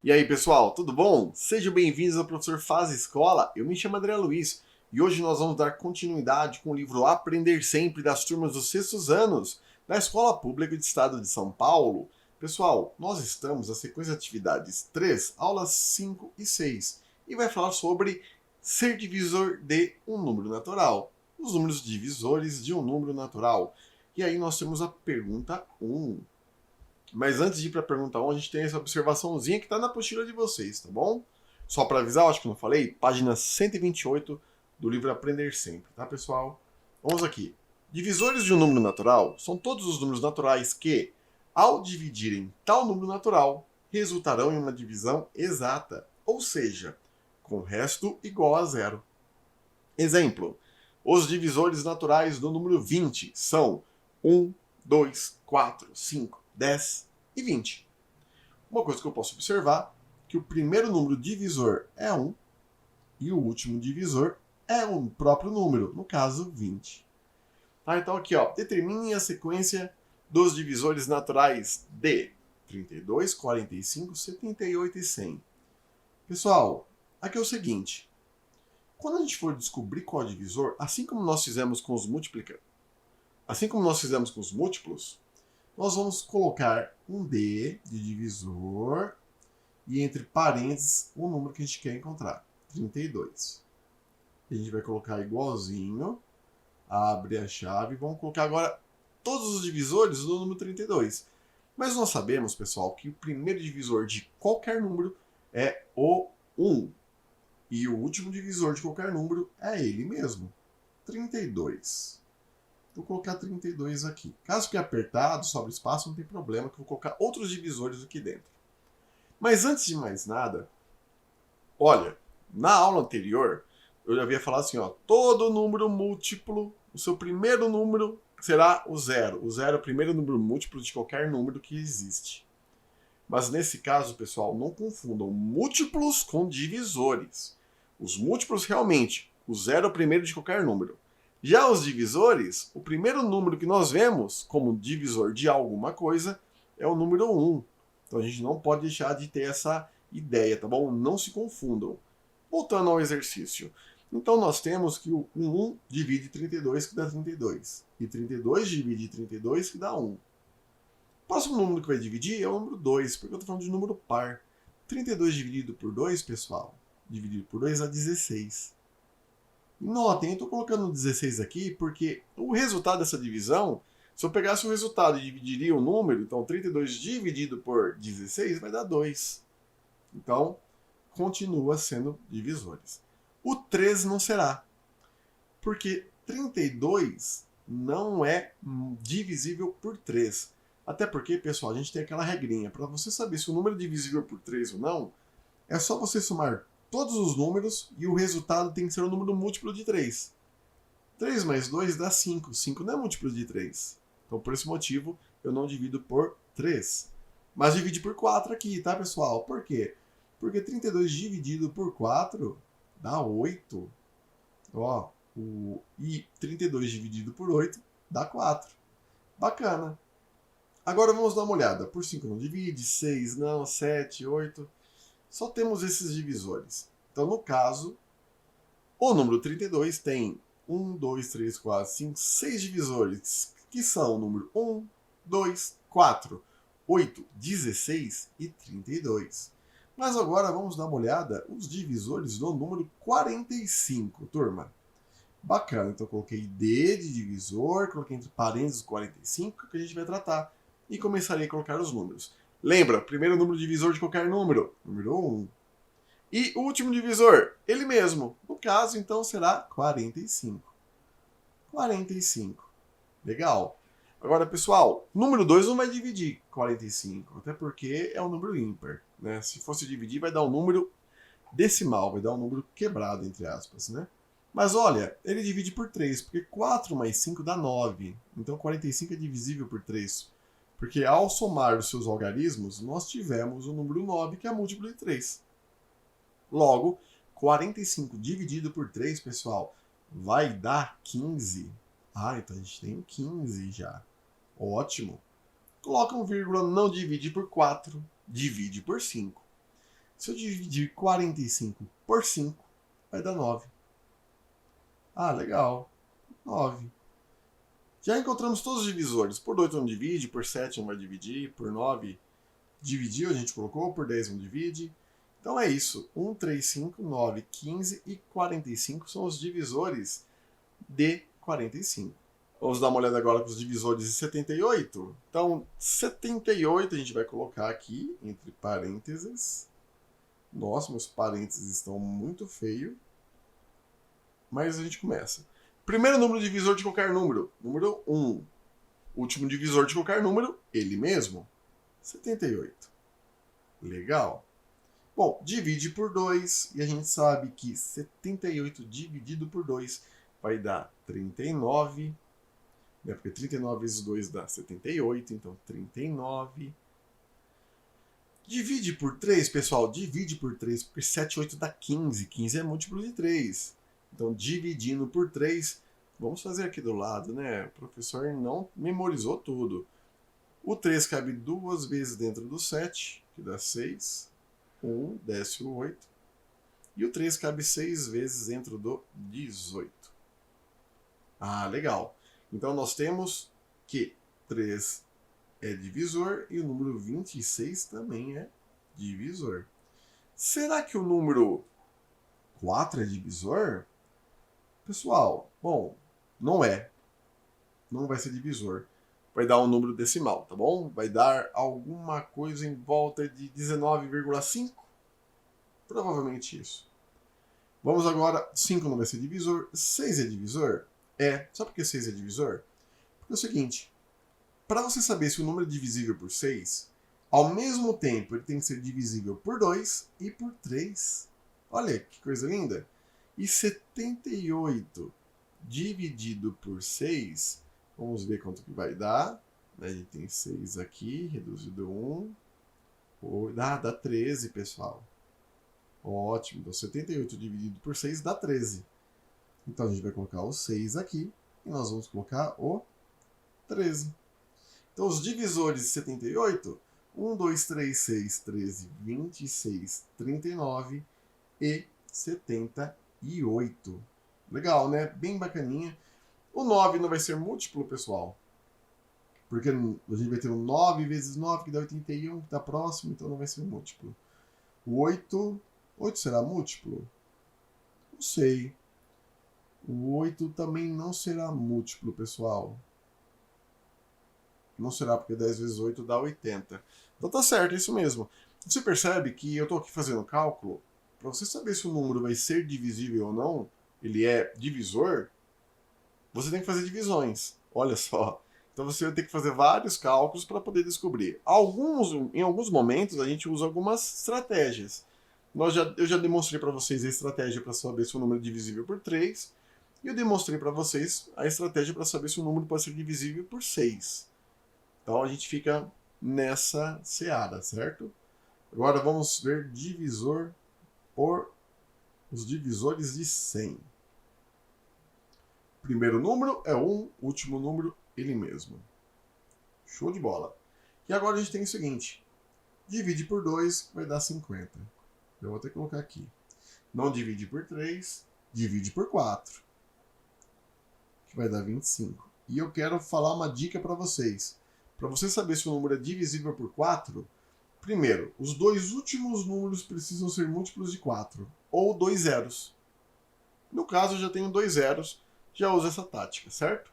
E aí, pessoal, tudo bom? Sejam bem-vindos ao Professor Faz Escola. Eu me chamo André Luiz e hoje nós vamos dar continuidade com o livro Aprender Sempre das turmas dos sextos anos da Escola Pública do Estado de São Paulo. Pessoal, nós estamos na sequência de atividades 3, aulas 5 e 6 e vai falar sobre ser divisor de um número natural, os números divisores de um número natural. E aí nós temos a pergunta 1. Mas antes de ir para a pergunta 1, a gente tem essa observaçãozinha que está na apostila de vocês, tá bom? Só para avisar, eu acho que não falei, página 128 do livro Aprender Sempre, tá, pessoal? Vamos aqui. Divisores de um número natural são todos os números naturais que, ao dividirem tal número natural, resultarão em uma divisão exata, ou seja, com resto igual a zero. Exemplo: os divisores naturais do número 20 são 1, 2, 4, 5, 10 e 20. Uma coisa que eu posso observar é que o primeiro número divisor é 1 e o último divisor é o próprio número, no caso 20. Tá, então aqui, ó, determine a sequência dos divisores naturais de 32, 45, 78 e 100. Pessoal, aqui é o seguinte. Quando a gente for descobrir qual é o divisor, assim como nós fizemos com os múltiplos, nós vamos colocar um D de divisor e entre parênteses o número que a gente quer encontrar, 32. A gente vai colocar igualzinho, abre a chave, vamos colocar agora todos os divisores do número 32. Mas nós sabemos, pessoal, que o primeiro divisor de qualquer número é o 1. E o último divisor de qualquer número é ele mesmo, 32. Vou colocar 32 aqui. Caso fique apertado, sobre espaço, não tem problema, que eu vou colocar outros divisores aqui dentro. Mas antes de mais nada, olha, na aula anterior, eu já havia falado assim, ó, todo número múltiplo, o seu primeiro número será o zero. O zero é o primeiro número múltiplo de qualquer número que existe. Mas nesse caso, pessoal, não confundam múltiplos com divisores. Os múltiplos realmente, o zero é o primeiro de qualquer número. Já os divisores, o primeiro número que nós vemos como divisor de alguma coisa é o número 1. Então a gente não pode deixar de ter essa ideia, tá bom? Não se confundam. Voltando ao exercício. Então nós temos que o 1 divide 32, que dá 32. E 32 divide 32, que dá 1. O próximo número que vai dividir é o número 2, porque eu estou falando de número par. 32 dividido por 2, pessoal, dividido por 2 dá 16. Notem, eu estou colocando 16 aqui porque o resultado dessa divisão, se eu pegasse o resultado e dividiria o número, então 32 dividido por 16 vai dar 2. Então, continua sendo divisores. O 3 não será, porque 32 não é divisível por 3. Até porque, pessoal, a gente tem aquela regrinha. Para você saber se o número é divisível por 3 ou não, é só você somar todos os números e o resultado tem que ser um número múltiplo de 3. 3 mais 2 dá 5. 5 não é múltiplo de 3. Então, por esse motivo, eu não divido por 3. Mas divide por 4 aqui, tá, pessoal? Por quê? Porque 32 dividido por 4 dá 8. Ó, e 32 dividido por 8 dá 4. Bacana. Agora vamos dar uma olhada. Por 5 não divide, 6 não, 7, 8... Só temos esses divisores. Então, no caso, o número 32 tem 1, 2, 3, 4, 5, 6 divisores, que são o número 1, 2, 4, 8, 16 e 32. Mas agora vamos dar uma olhada os divisores do número 45, turma. Bacana, então eu coloquei D de divisor, coloquei entre parênteses 45, que a gente vai tratar. E começarei a colocar os números. Lembra, primeiro número divisor de qualquer número, número 1. E o último divisor, ele mesmo. No caso, então, será 45. 45. Legal. Agora, pessoal, número 2 não vai dividir 45, até porque é um número ímpar. Né? Se fosse dividir, vai dar um número decimal, vai dar um número quebrado, entre aspas. Né? Mas olha, ele divide por 3, porque 4 mais 5 dá 9. Então 45 é divisível por 3. Porque ao somar os seus algarismos, nós tivemos o número 9, que é múltiplo de 3. Logo, 45 dividido por 3, pessoal, vai dar 15. Ah, então a gente tem 15 já. Ótimo. Coloca um vírgula, não divide por 4, divide por 5. Se eu dividir 45 por 5, vai dar 9. Ah, legal. 9. Já encontramos todos os divisores. Por 2 não divide, por 7 não vai dividir, por 9 dividiu, a gente colocou, por 10 não divide. Então é isso. 1, 3, 5, 9, 15 e 45 são os divisores de 45. Vamos dar uma olhada agora para os divisores de 78. Então, 78 a gente vai colocar aqui entre parênteses. Nossa, meus parênteses estão muito feios. Mas a gente começa. Primeiro número divisor de qualquer número. Número 1. Último divisor de qualquer número, ele mesmo. 78. Legal. Bom, divide por 2. E a gente sabe que 78 dividido por 2 vai dar 39. Né? Porque 39 vezes 2 dá 78. Então, 39. Divide por 3, pessoal. Divide por 3. Porque 7 e 8 dá 15. 15 é múltiplo de 3. Então, dividindo por 3, vamos fazer aqui do lado, né? O professor não memorizou tudo. O 3 cabe 2 vezes dentro do 7, que dá 6. 1, desce o 8. E o 3 cabe 6 vezes dentro do 18. Ah, legal. Então, nós temos que 3 é divisor e o número 26 também é divisor. Será que o número 4 é divisor? Pessoal, bom, não é. Não vai ser divisor. Vai dar um número decimal, tá bom? Vai dar alguma coisa em volta de 19,5. Provavelmente isso. Vamos agora, 5 não vai ser divisor. 6 é divisor? É. Sabe por que 6 é divisor? Porque é o seguinte, para você saber se o número é divisível por 6, ao mesmo tempo ele tem que ser divisível por 2 e por 3. Olha que coisa linda. E 78 dividido por 6, vamos ver quanto que vai dar. A gente tem 6 aqui, reduzido 1. Dá 13, pessoal. Ótimo. Então, 78 dividido por 6 dá 13. Então, a gente vai colocar o 6 aqui e nós vamos colocar o 13. Então, os divisores de 78, 1, 2, 3, 6, 13, 26, 39 e 78. Legal, né? Bem bacaninha. O 9 não vai ser múltiplo, pessoal. Porque a gente vai ter um 9 vezes 9, que dá 81, que está próximo, então não vai ser múltiplo. O 8 será múltiplo? Não sei. O 8 também não será múltiplo, pessoal. Não será, porque 10 vezes 8 dá 80. Então tá certo, é isso mesmo. Você percebe que eu estou aqui fazendo cálculo. Para você saber se o número vai ser divisível ou não, ele é divisor, você tem que fazer divisões. Olha só. Então você vai ter que fazer vários cálculos para poder descobrir. Em alguns momentos a gente usa algumas estratégias. Eu já demonstrei para vocês a estratégia para saber se o número é divisível por 3. E eu demonstrei para vocês a estratégia para saber se o número pode ser divisível por 6. Então a gente fica nessa seara, certo? Agora vamos ver divisor por os divisores de 100. Primeiro número é 1, último número ele mesmo. Show de bola. E agora a gente tem o seguinte. Divide por 2 vai dar 50. Eu vou até colocar aqui. Não divide por 3, divide por 4. Que vai dar 25. E eu quero falar uma dica para vocês. Para você saber se o número é divisível por 4, primeiro, os dois últimos números precisam ser múltiplos de 4. Ou 2 zeros. No caso, eu já tenho 2 zeros. Já uso essa tática, certo?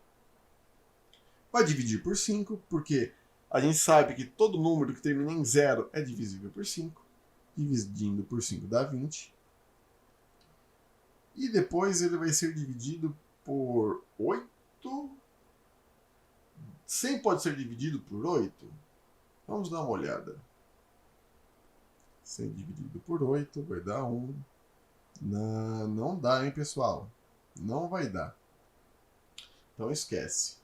Vai dividir por 5, porque a gente sabe que todo número que termina em 0 é divisível por 5. Dividindo por 5 dá 20. E depois ele vai ser dividido por 8. 100 pode ser dividido por 8? Vamos dar uma olhada. 100 dividido por 8 vai dar 1. Não dá, hein, pessoal? Não vai dar. Então esquece.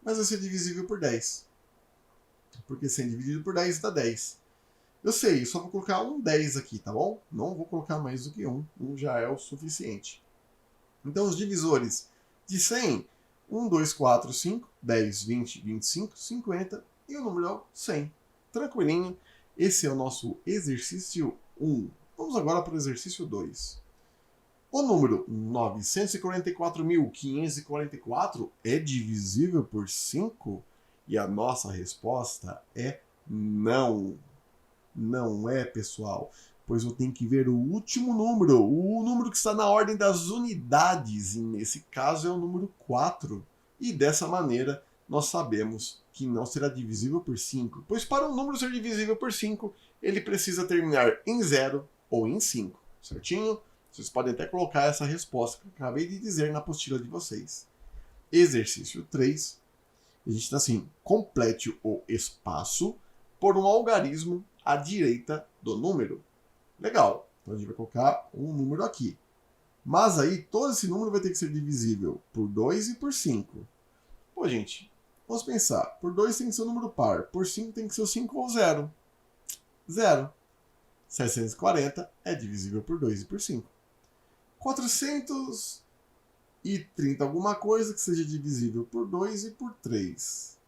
Mas vai ser divisível por 10. Porque 100 dividido por 10 dá 10. Eu sei, eu só vou colocar um 10 aqui, tá bom? Não vou colocar mais do que 1. 1 já é o suficiente. Então os divisores de 100, 1, 2, 4, 5, 10, 20, 25, 50 e o número é o 100. Tranquilinho. Esse é o nosso exercício 1. Vamos agora para o exercício 2. O número 944.544 é divisível por 5? E a nossa resposta é não. Não é, pessoal. Pois eu tenho que ver o último número, o número que está na ordem das unidades, e nesse caso é o número 4. E dessa maneira nós sabemos que não será divisível por 5, pois para um número ser divisível por 5, ele precisa terminar em 0 ou em 5, certinho? Vocês podem até colocar essa resposta que eu acabei de dizer na apostila de vocês. Exercício 3, a gente está assim, complete o espaço por um algarismo à direita do número. Legal, então a gente vai colocar um número aqui. Mas aí todo esse número vai ter que ser divisível por 2 e por 5. Pô, gente, vamos pensar. Por 2 tem que ser um número par, por 5 tem que ser o 5 ou 0. 0. 740 é divisível por 2 e por 5. 430 alguma coisa que seja divisível por 2 e por 3.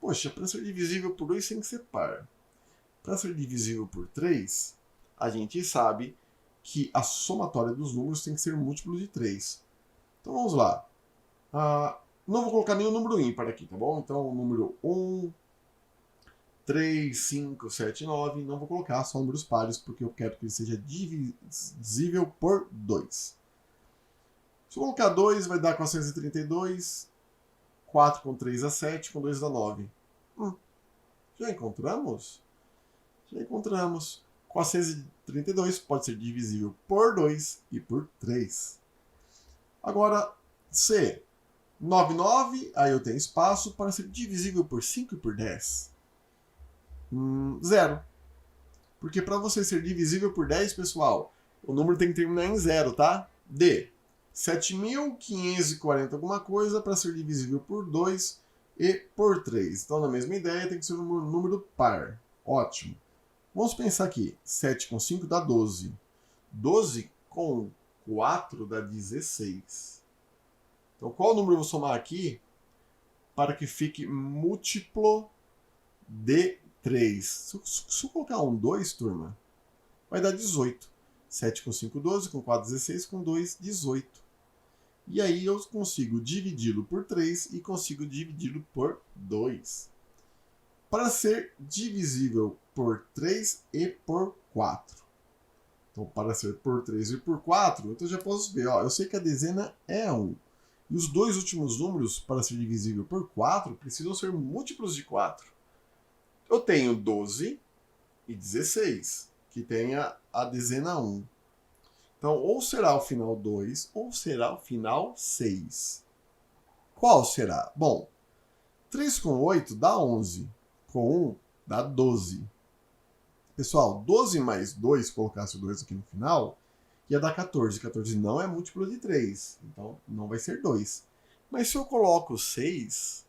Poxa, para ser divisível por 2 tem que ser par. Para ser divisível por 3, a gente sabe que a somatória dos números tem que ser múltiplo de 3. Então vamos lá. Não vou colocar nenhum número ímpar aqui, tá bom? Então o número 1, 3, 5, 7, 9, não vou colocar só números pares, porque eu quero que ele seja divisível por 2. Se eu colocar 2, vai dar 432, 4 com 3 dá 7, com 2 dá 9. Já encontramos? Já encontramos. 432 pode ser divisível por 2 e por 3. Agora, C. 99, aí eu tenho espaço para ser divisível por 5 e por 10. 0. Porque para você ser divisível por 10, pessoal, o número tem que terminar em 0, tá? D. 7.540 alguma coisa para ser divisível por 2 e por 3. Então, na mesma ideia, tem que ser um número par. Ótimo. Vamos pensar aqui. 7 com 5 dá 12. 12 com 4 dá 16. Então, qual número eu vou somar aqui para que fique múltiplo de 3? Se eu colocar um 2, turma, vai dar 18. 7 com 5, 12, com 4, 16, com 2, 18. E aí eu consigo dividi-lo por 3 e consigo dividi-lo por 2. Para ser divisível por 3 e por 4. Então, para ser por 3 e por 4, então já posso ver. Eu sei que a dezena é 1. E os dois últimos números, para ser divisível por 4, precisam ser múltiplos de 4. Eu tenho 12 e 16, que tem a dezena 1. Então, ou será o final 2, ou será o final 6. Qual será? Bom, 3 com 8 dá 11. Com 1 dá 12. Pessoal, 12 mais 2, colocasse o 2 aqui no final, ia dar 14. 14 não é múltiplo de 3, então não vai ser 2. Mas se eu coloco 6,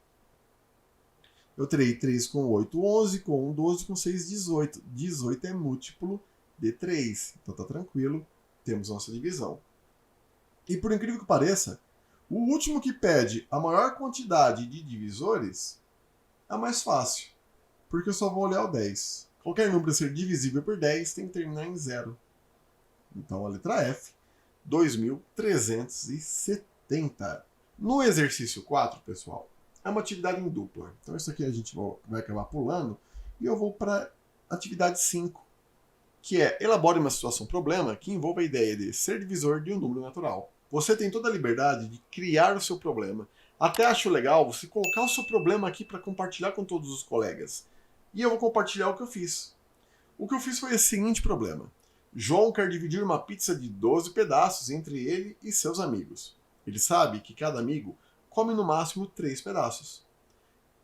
eu terei 3 com 8, 11, com 1, 12, com 6, 18. 18 é múltiplo de 3, então tá tranquilo, temos nossa divisão. E por incrível que pareça, o último que pede a maior quantidade de divisores é mais fácil, porque eu só vou olhar o 10. Qualquer número a ser divisível por 10 tem que terminar em 0. Então a letra F, 2.370. No exercício 4, pessoal, é uma atividade em dupla. Então isso aqui a gente vai acabar pulando e eu vou para a atividade 5, que é elabore uma situação-problema que envolva a ideia de ser divisor de um número natural. Você tem toda a liberdade de criar o seu problema. Até acho legal você colocar o seu problema aqui para compartilhar com todos os colegas. E eu vou compartilhar o que eu fiz. O que eu fiz foi esse seguinte problema. João quer dividir uma pizza de 12 pedaços entre ele e seus amigos. Ele sabe que cada amigo come no máximo 3 pedaços.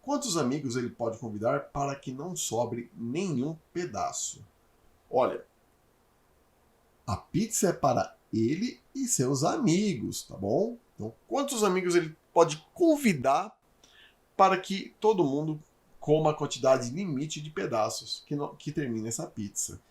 Quantos amigos ele pode convidar para que não sobre nenhum pedaço? Olha, a pizza é para ele e seus amigos, tá bom? Então, quantos amigos ele pode convidar para que todo mundo coma a quantidade limite de pedaços que termina essa pizza?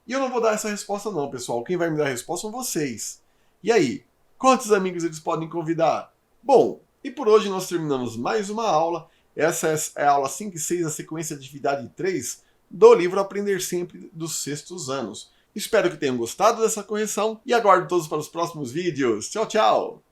E eu não vou dar essa resposta não, pessoal. Quem vai me dar a resposta são vocês. E aí, quantos amigos eles podem convidar? Bom, e por hoje nós terminamos mais uma aula. Essa é a aula 5 e 6 da sequência de atividade 3 do livro Aprender Sempre dos Sextos Anos. Espero que tenham gostado dessa correção e aguardo todos para os próximos vídeos. Tchau, tchau!